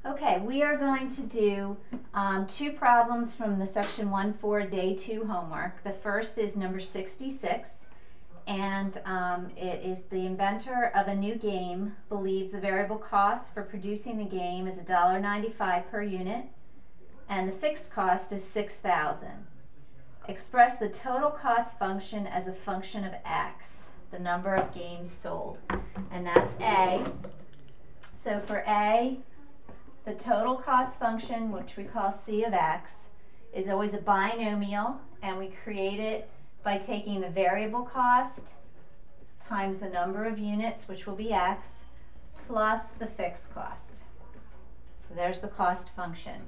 Okay, we are going to do two problems from the section 1-4 day 2 homework. The first is number 66, and it is the inventor of a new game believes the variable cost for producing the game is $1.95 per unit and the fixed cost is $6,000. Express the total cost function as a function of X, the number of games sold. And that's A. So for A, the total cost function, which we call C of X, is always a binomial, and we create it by taking the variable cost times the number of units, which will be X, plus the fixed cost. So there's the cost function.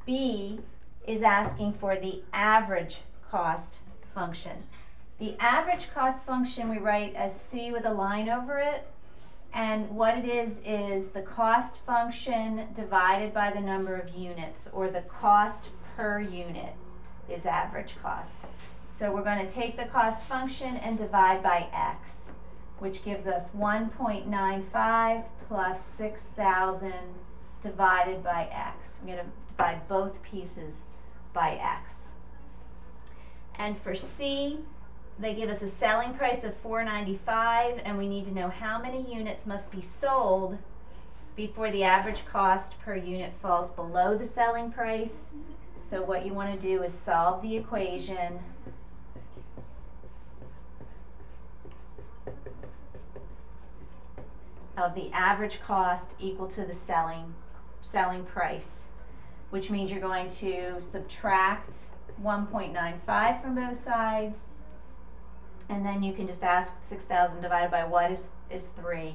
B is asking for the average cost function. The average cost function we write as C with a line over it, and what it is the cost function divided by the number of units, or the cost per unit is average cost. So we're going to take the cost function and divide by X, which gives us 1.95 plus 6,000 divided by X. We're going to divide both pieces by X. And for C, they give us a selling price of $4.95, and we need to know how many units must be sold before the average cost per unit falls below the selling price. So what you want to do is solve the equation of the average cost equal to the selling price, which means you're going to subtract 1.95 from both sides, and then you can just ask 6,000 divided by what is 3,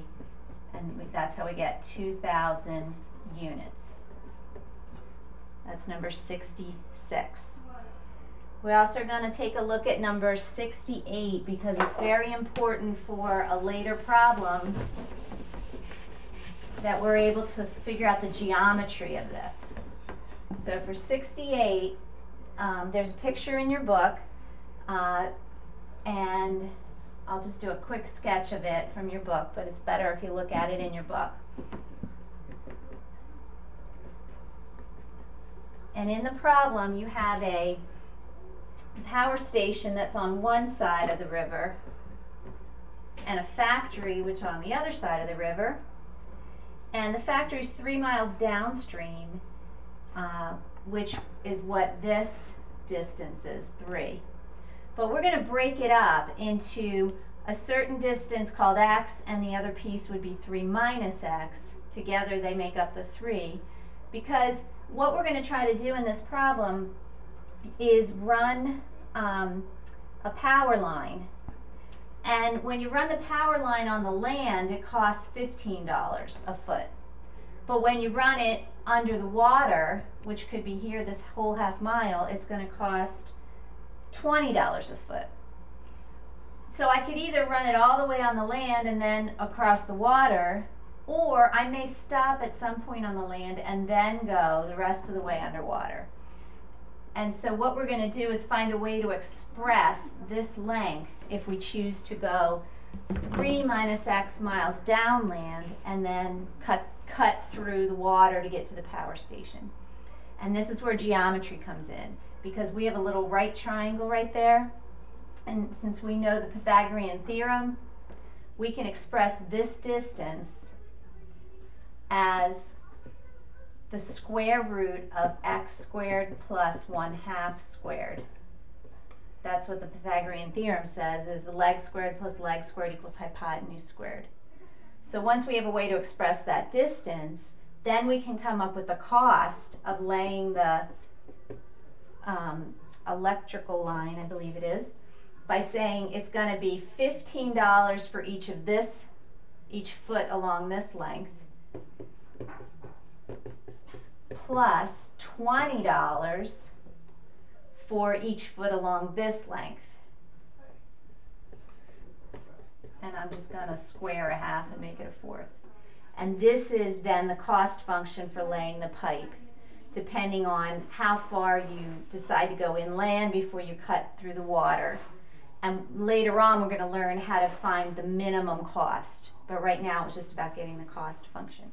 and that's how we get 2,000 units. That's number 66. We're also going to take a look at number 68 because it's very important for a later problem that we're able to figure out the geometry of this. So for 68, there's a picture in your book, and I'll just do a quick sketch of it from your book, but it's better if you look at it in your book. And in the problem, you have a power station that's on one side of the river, and a factory which on the other side of the river. And the factory is 3 miles downstream, which is what this distance is, 3. But we're going to break it up into a certain distance called X, and the other piece would be 3 minus X. Together they make up the 3, because what we're going to try to do in this problem is run a power line. And when you run the power line on the land, it costs $15 a foot. But when you run it under the water, which could be here this whole half mile, it's going to cost $20 a foot. So I could either run it all the way on the land and then across the water, or I may stop at some point on the land and then go the rest of the way underwater. And so what we're going to do is find a way to express this length if we choose to go 3 minus X miles downland and then cut through the water to get to the power station. And this is where geometry comes in, because we have a little right triangle right there, and since we know the Pythagorean theorem, we can express this distance as the square root of x squared plus 1/2 squared. That's what the Pythagorean theorem says, is the leg squared plus leg squared equals hypotenuse squared. So once we have a way to express that distance, then we can come up with the cost of laying the electrical line, I believe it is, by saying it's going to be $15 for each foot along this length, plus $20 for each foot along this length. And I'm just going to square a half and make it a fourth. And this is then the cost function for laying the pipe, depending on how far you decide to go inland before you cut through the water. And later on we're going to learn how to find the minimum cost. But right now it's just about getting the cost function.